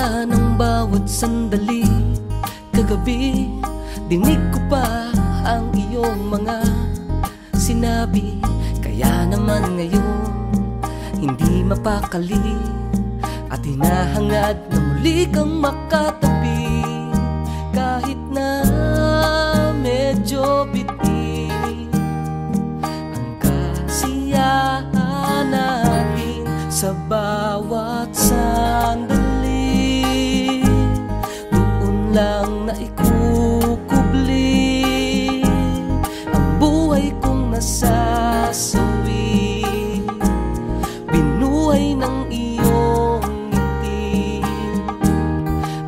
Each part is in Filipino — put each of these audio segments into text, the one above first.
ganda ng bawat sandali. Kagabi, dinig ko pa ang iyong mga sinabi. Kaya naman ngayon, hindi mapakali at hinahangad na muli kang makatabi. Kahit na medyo bitin ang kasiyahan natin sa bawat sandali, doon lang naikukubli ang buhay kong nasasawi. Binuhay ng iyong ngiti,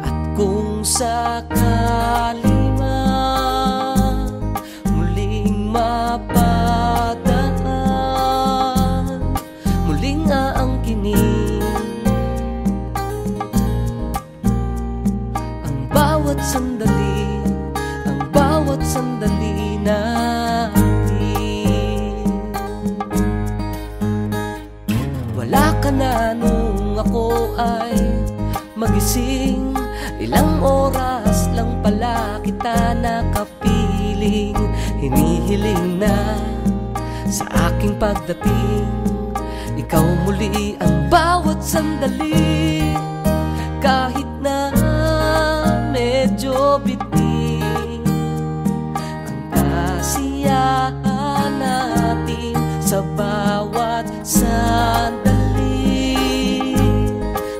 at kung sakali man muling mapadaan, muling aangkinin ang bawat sandali, ang bawat sandali natin. Wala ka na nung ako ay magising. Ilang oras lang pala kita nakapiling. Hinihiling na sa aking pagdating, ikaw muli ang bawat sandali. Kahit na medyo bitin ang kasiyahan natin sa bawat sandali,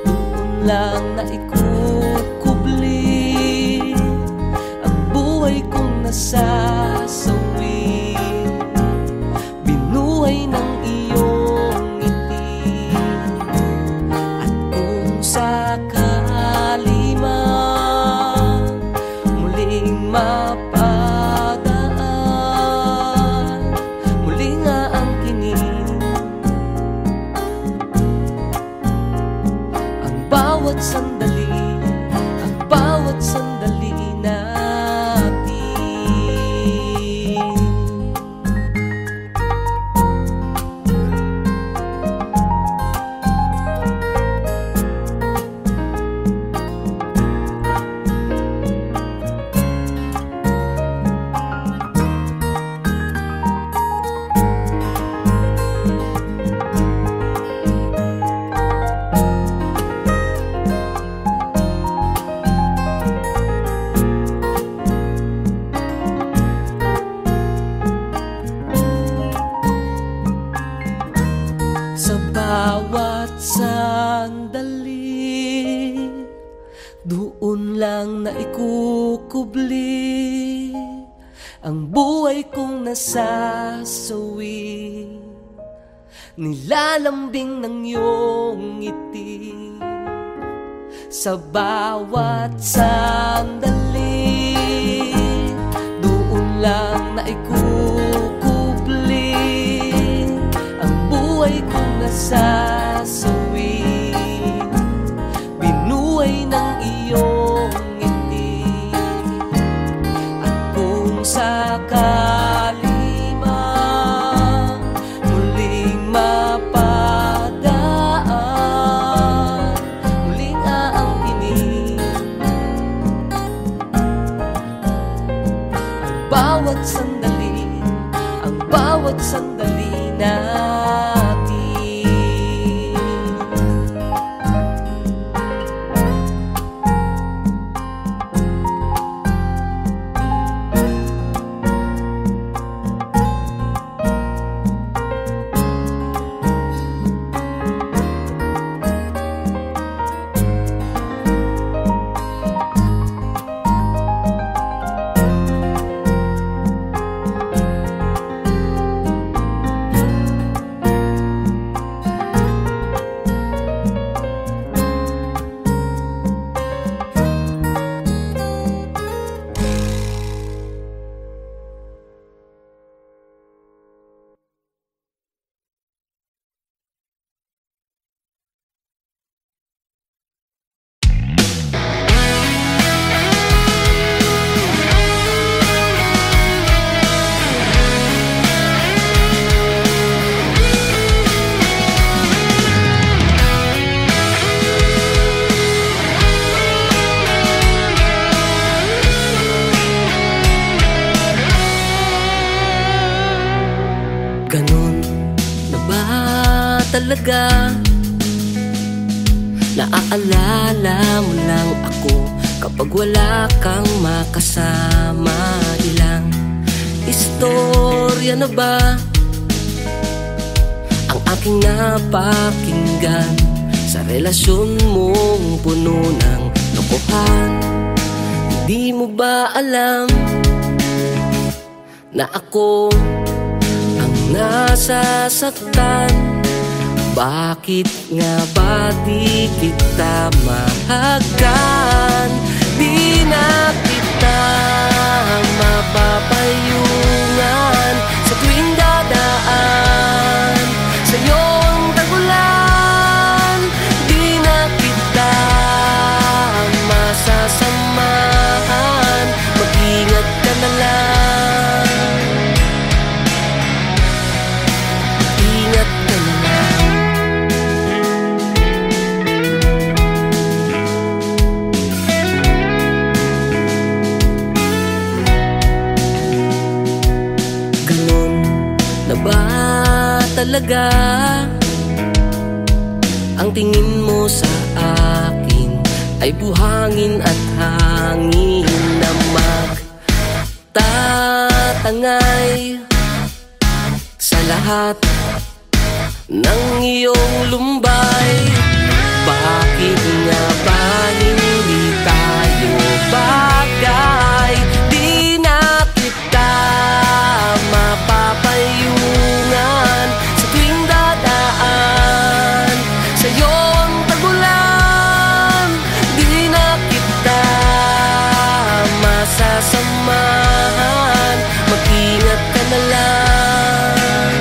doon lang naikukubli ang buhay kong nasasawi. Binuhay ng iyong ngiti, at kung sakali man muling mapadaan, muling aangkinin ang bawat sandali, ang bawat sandali natin. Sa bawat sandali, doon lang naikukubli ang buhay kong nasasawi. Nilalambing ng iyong ngiti sa bawat sandali, doon lang naikukubli ang buhay kong nasasawi. Binuhay ng iyong ngiti, at kung sakali man muling mapadaan, muling aangkinin ang bawat sandali, ang bawat sandali natin. Ganun na ba talaga? Naaalala mo lang ako kapag wala kang makasama. Ilang istorya na ba ang aking napakinggan sa relasyon mong puno ng lokohan? Hindi mo ba alam na ako ang nasasaktan? Bakit nga ba di kita mahagan? Di na kita mapapayungan sa tuwing dadaan sa'yo ang tagulan. Di na kita masasamahan, mag-ingat ka na lang. Mag-ingat ka na lang. Ganon na ba talaga ang tingin mo sa akin? Ay buhangin at hangin na magtatangay sa lahat ng iyong lumbay. Bakit nga ba hindi tayo bagay? Di na kita mapapayungan sa tuwing dadaan sa'yo ang tagulan. Di na kita masasamahan, mag-ingat ka na lang.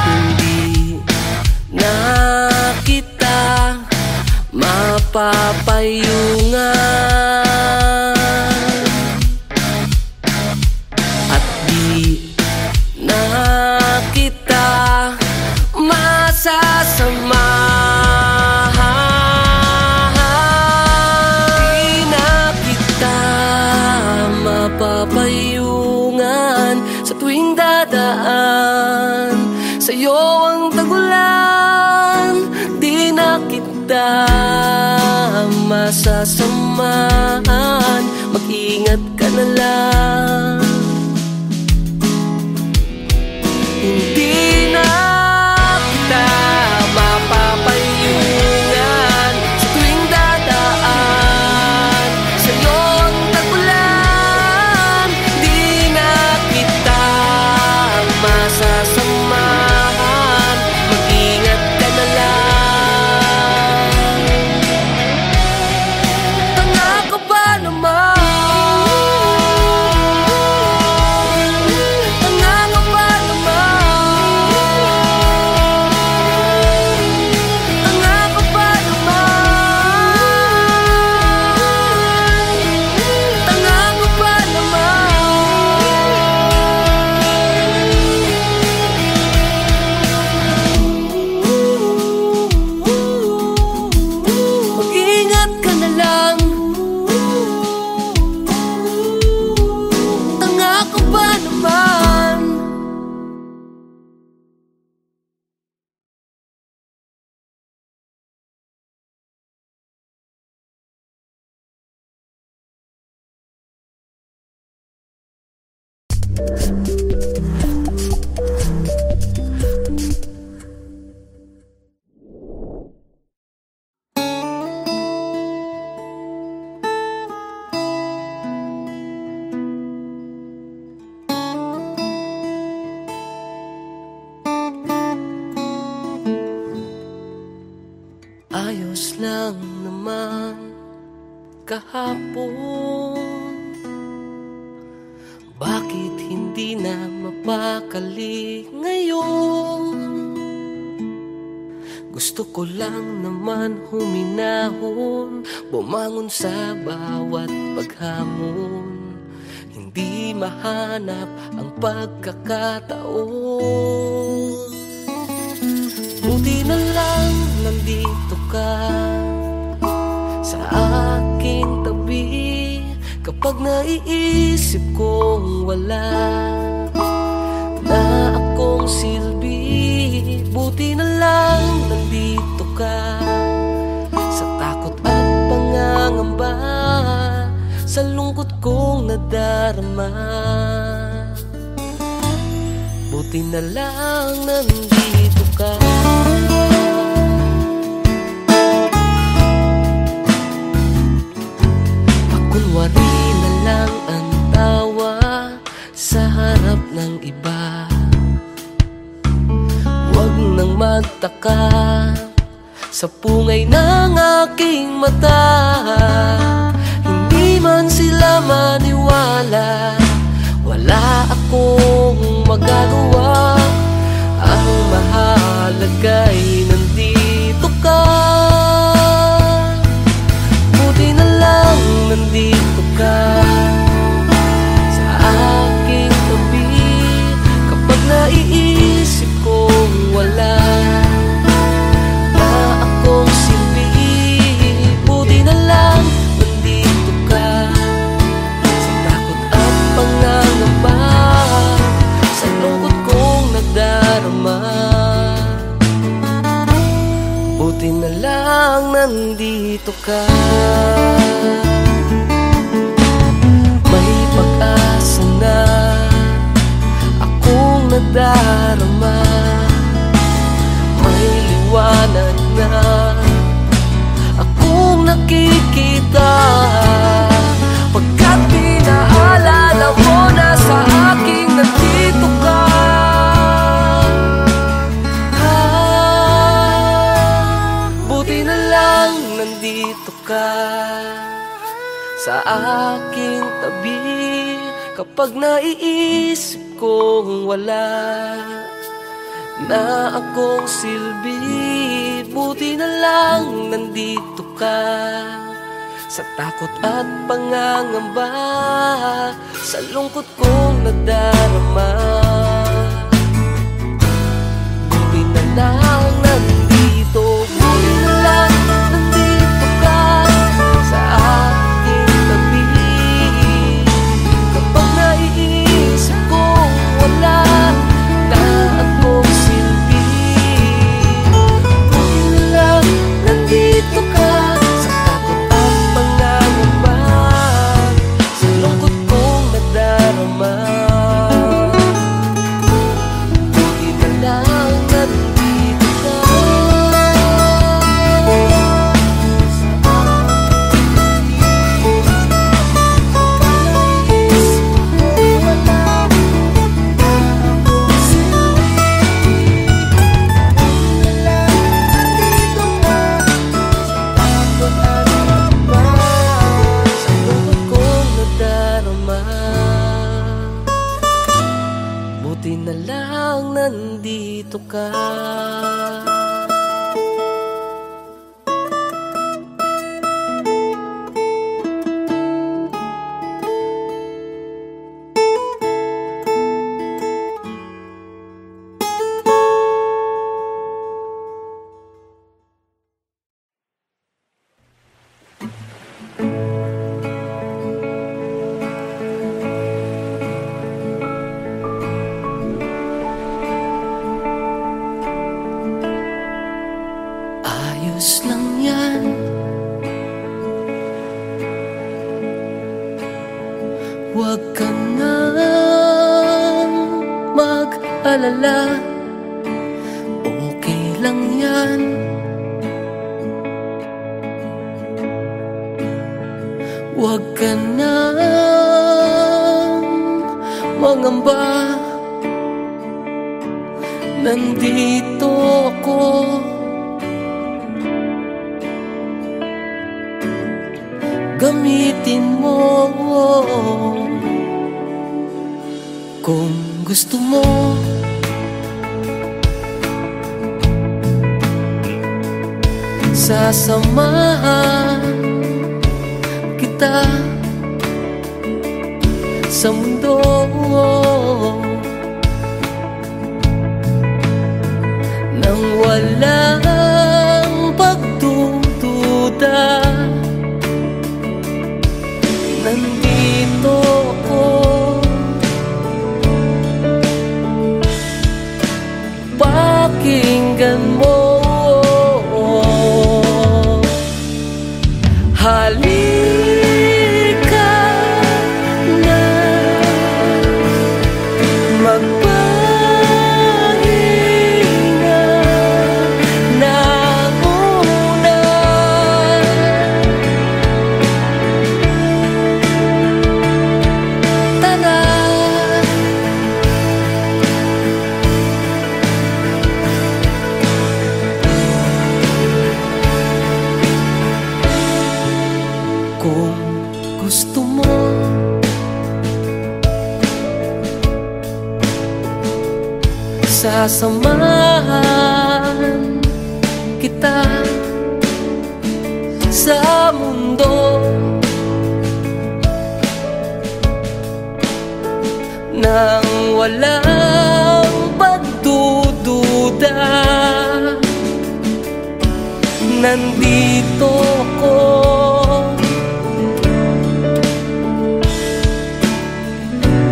Hindi na kita mapapayungan at di na kita masasamahan. Di na kita mapapayungan sa tuwing dadaan sa'yo ang tagulan. Di na kita masasamahan, mag-ingat ka na lang. Hindi na kita mapapayungan sa tuwing dadaan sa'yo ang tagulan. Di na kita masasamahan, mag-ingat ka na lang. Tanga ka ba naman? Tanga ka ba naman? Tanga ka ba naman? Tanga ka ba naman? Mag-ingat ka na lang. Tanga ka ba naman? Ayos lang naman kahapon, bakit hindi na mapakali ngayon? Gusto ko lang naman huminahon, bumangon sa bawat paghamon. Hindi mahanap ang pagkakataon. Buti na lang nandito ka sa aking tabi. Kapag naiisip kong wala wala na akong silbi. Buti na lang nandito ka, sa takot at pangangamba, sa lungkot kong nadarama. Buti na lang nandito ka. Pakunwari na lang ang tawa sa harap ng iba. Huwag nang magtaka sa pungay ng aking mata. Hindi man sila maniwala, wala akong magagawa. Ang mahalaga'y nandito ka. Buti na lang nandito ka sa aking tabi. Kapag naiisip kong wala na akong silbi, buti na lang nandito ka, sa takot at pangangamba, sa lungkot kong nadarama. Buti na lang nandito ka. May pag-asa na akong nadarama, may liwanag na akong nakikita. Pagkat pinaalala mo na sa aking nandito ka. Buti na lang nandito ka sa aking tabi. Kapag naiisip kong wala na akong silbi, buti na lang nandito ka, sa takot at pangangamba, sa lungkot kong nadarama. Buti na lang nandito, buti na lang nandito ka sa aking tabi. Kapag naiisip kong wala na akong silbi, buti na lang nandito ka, sa takot at pangangamba, sa lungkot kong nadarama. Buti na lang nandito ka. Buti na lang nandito ka. Ayos lang yan, huwag ka nang mag-alala. Okay lang yan, huwag ka nang mangamba. Nandito ako, gamitin mo kung gusto mo. Sasamahan kita sa mundo nang walang pagdududa. Nandito ako pagsasamahan kita sa mundo nang walang pagdududa. Nandito ko,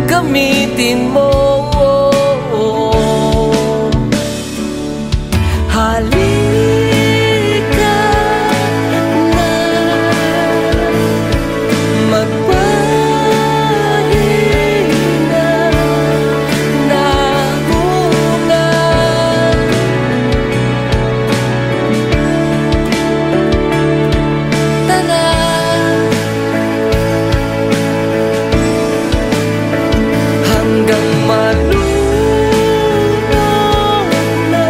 gamitin mo. Halika na, magpahina na muna. Tara, hanggang malunod na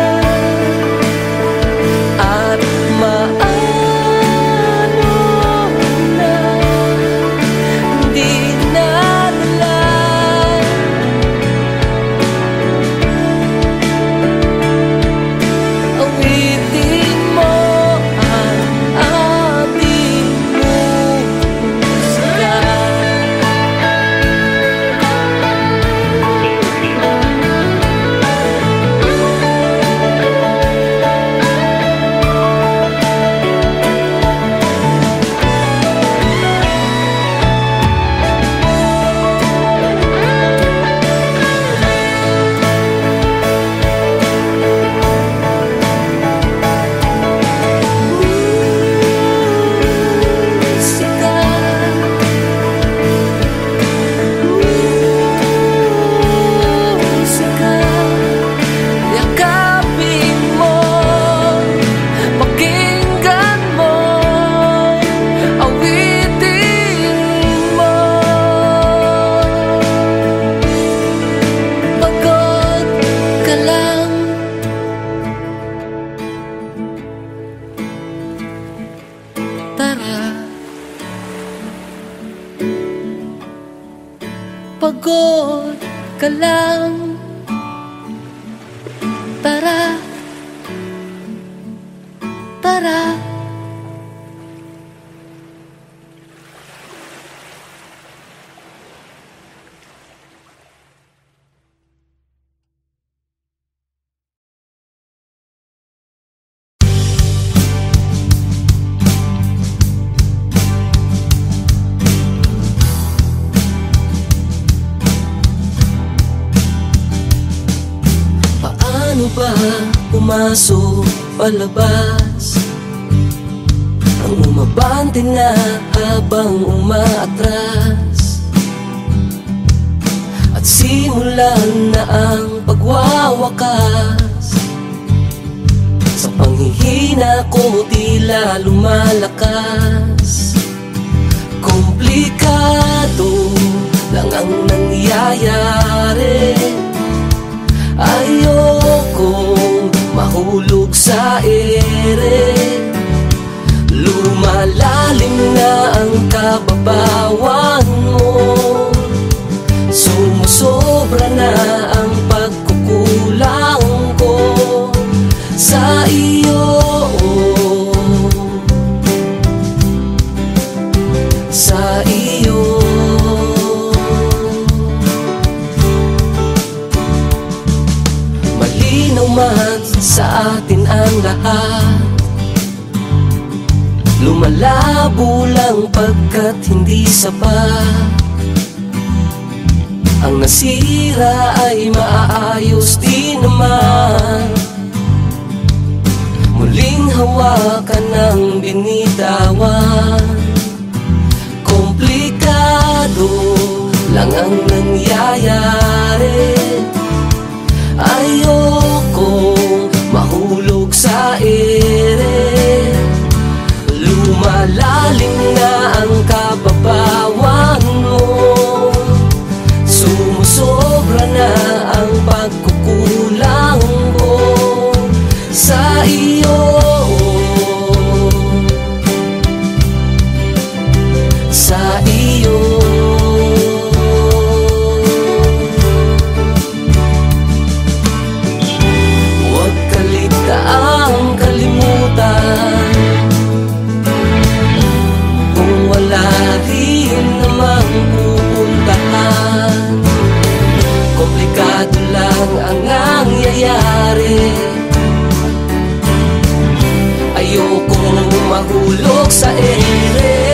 at maano na, di nadala. Awitin mo ang ating musika. Musika, yakapin mo, pakinggan mo, awitin mo. Pagod ka lang, tara. Pagod ka lang, tara, tara. Paano ba pumasok palabas ang umabante na habang umaatras, at simulan na ang pagwawakas sa panghihina ko, tila lumalakas. Komplikado lang ang nangyayari, ayokong mahulog sa ere. Lumalalim na ang kababawan mo, sumusobra na ang pagkukulang ko sa iyo, sa iyo. Malinaw man sa atin ang lahat, lumalabo lang pagkat hindi sapat. Ang nasira ay maaayos din naman, muling hawakan ng binitawan. Komplikado lang ang nangyayari, ayokong mahulog sa ere. Lumalalim na ang kababawan mo, sumusobra na ang pagkukulang ko sa iyo, sa iyo. ang nangyayari. Ayokong mahulog sa ere.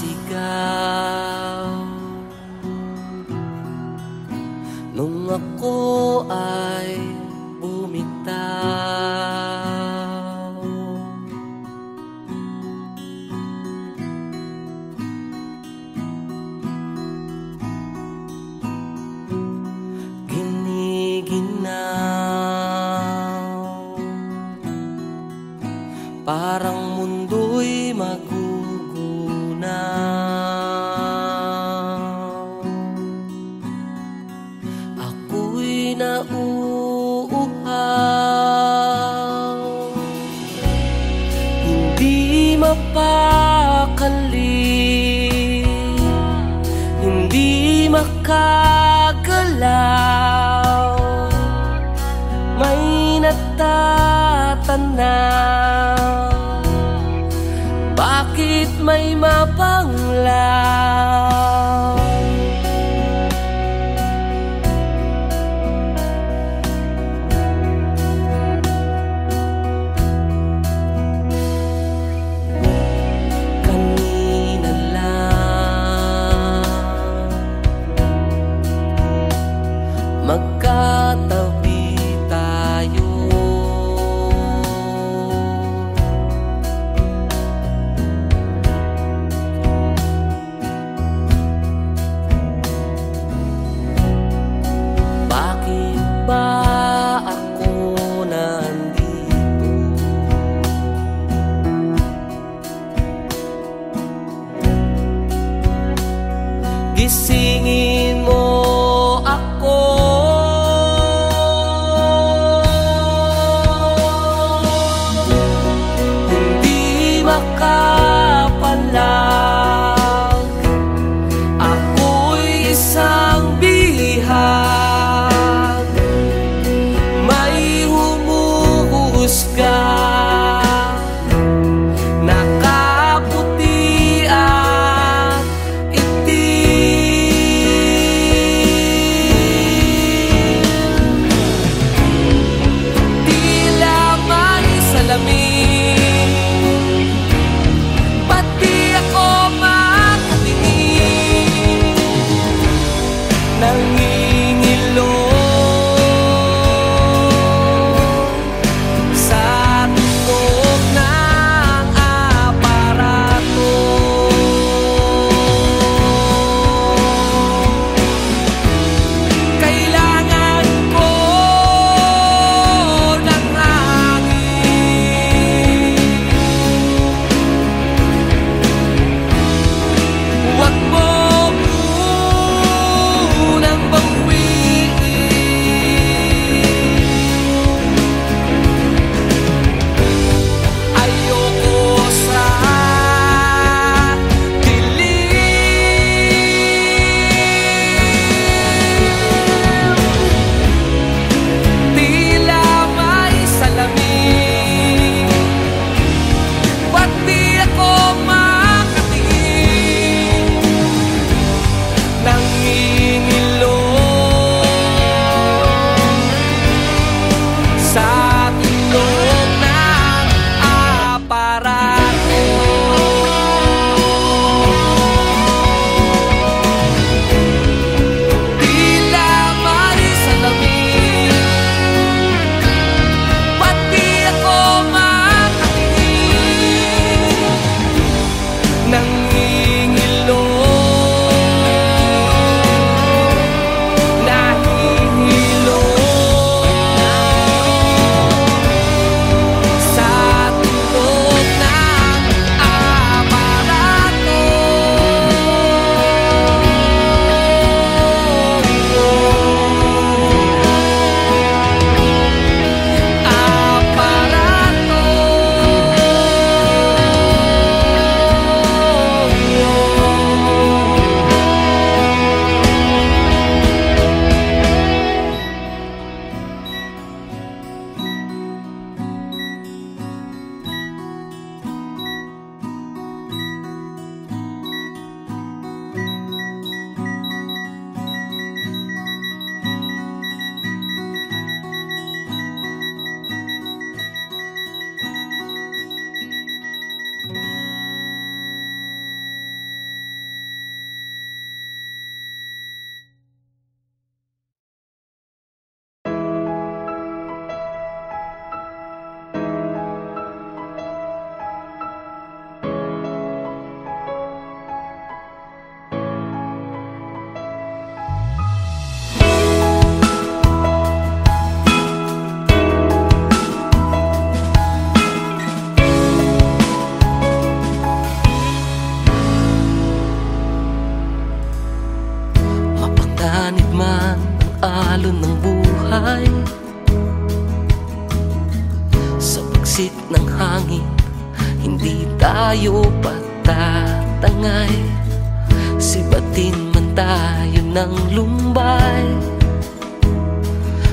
Napasigaw nung ako ay bumitaw. Giniginaw parang mundo'y ako'y nauuhaw, hindi mapakali, hindi makagalaw, may natatanaw. Bakit may mapanglaw? Kanina lang magkatabi tayo, gisingin mo ako. Hindi makapalag, ako'y isang bihag, may humuhusga. Pati ako makatingin, nangingin Mapanganib man ang alon ng buhay, sa pagsit ng hangin hindi tayo patatangay. Sibatin man tayo ng lumbay,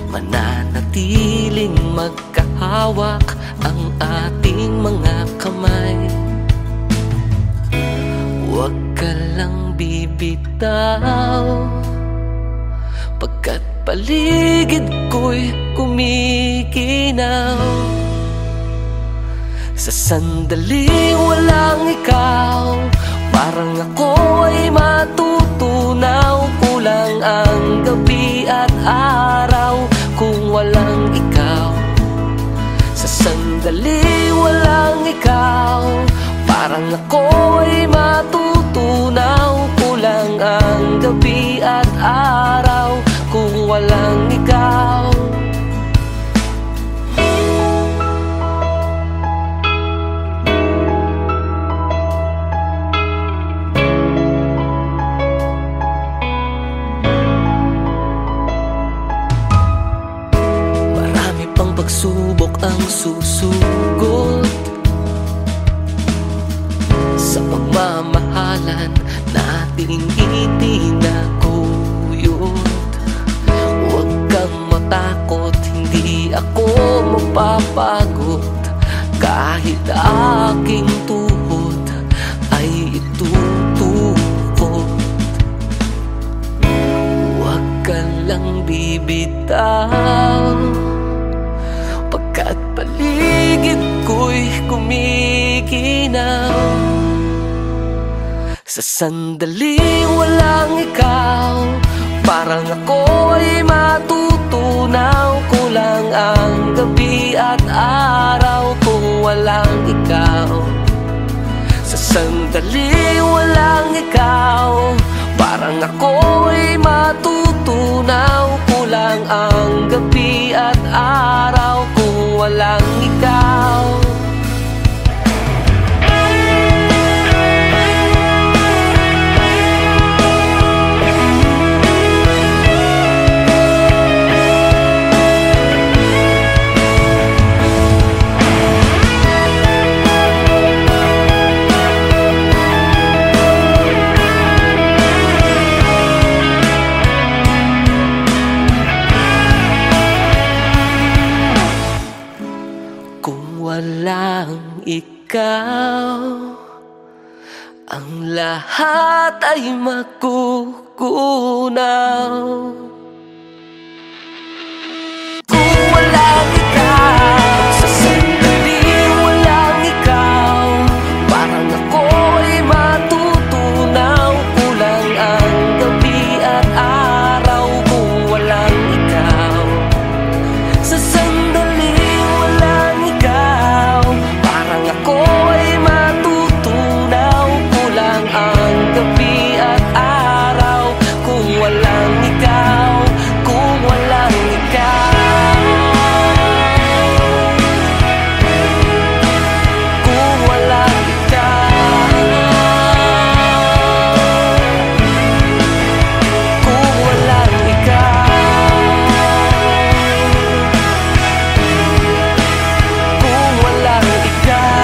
mananatiling magkahawak ang ating mga kamay. Huwag ka lang bibitaw, pagkat paligid ko'y kumikinaw. Sa sandaling walang ikaw, parang ako ay matutunaw. Kulang ang gabi at araw kung walang ikaw. Sa sandaling walang ikaw, parang ako ay matutunaw. Kulang ang gabi at araw kung walang ikaw. Marami pang pagsubok ang susugod sa pagmamahalan nating itinaguyod. Huwag kang matakot, hindi ako mapapagod. Kahit aking tuhod ay itutukod. Huwag ka lang bibitaw, pagkat paligid ko'y kumikinaw. Sa sandaling walang ikaw, parang ako ay matutunaw. Kulang ang gabi at araw kung walang ikaw. Sa sandaling walang ikaw, parang ako ay matutunaw. Kulang ang gabi at araw kung walang ikaw. Walang ikaw, ang lahat ay makukunaw. Kung walang ikaw, sa sandaling walang ikaw, parang ako ay matutunaw. Kulang ang gabi at araw kung walang ikaw. Sa sandaling walang ikaw, parang ako ay matutunaw. Kulang ang gabi at araw kung walang ikaw. Kung walang ikaw, kung walang ikaw, kung walang ikaw, kung walang ikaw,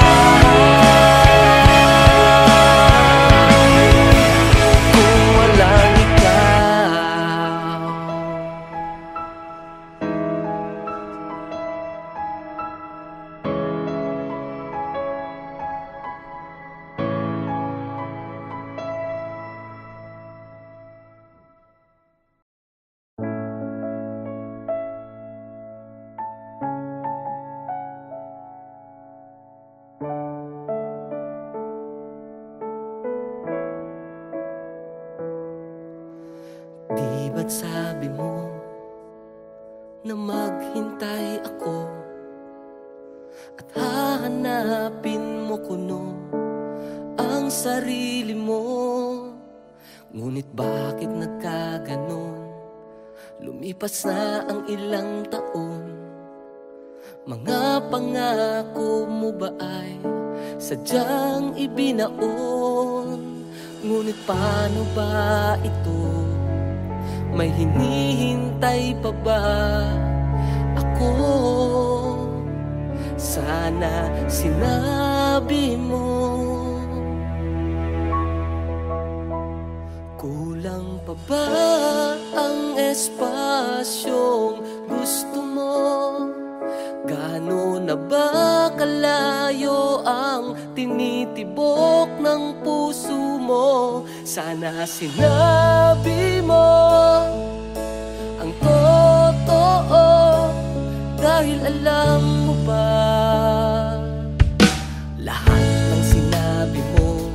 kung walang ikaw. Di ba't sabi mo na maghintay ako at hahanapin mo kuno ang sarili mo? Ngunit bakit nagkaganon? Lumipas na ang ilang taon. Mga pangako mo ba ay sadyang ibinaon? Ngunit paano ba ito may hinihintay pa ba ako? Sana sinabi mo. Kulang pa ba ang espasyong gusto mo? Gaano na ba kalayo ang tinitibok ng puso mo? Sana sinabi mo ang totoo, dahil alam mo ba, lahat ng sinabi mo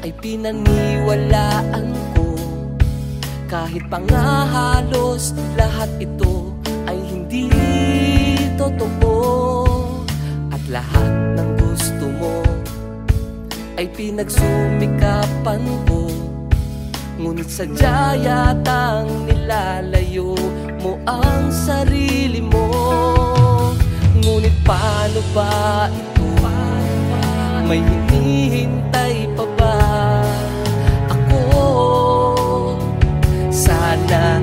ay pinaniwalaan ko. Kahit pa nga halos lahat ito ay hindi totoo, at lahat ng gusto mo ay pinagsumikapan ko. Ngunit sadya yatang nilalayo mo ang sarili mo. Ngunit paano ba ito? May hinihintay pa ba ako? Sana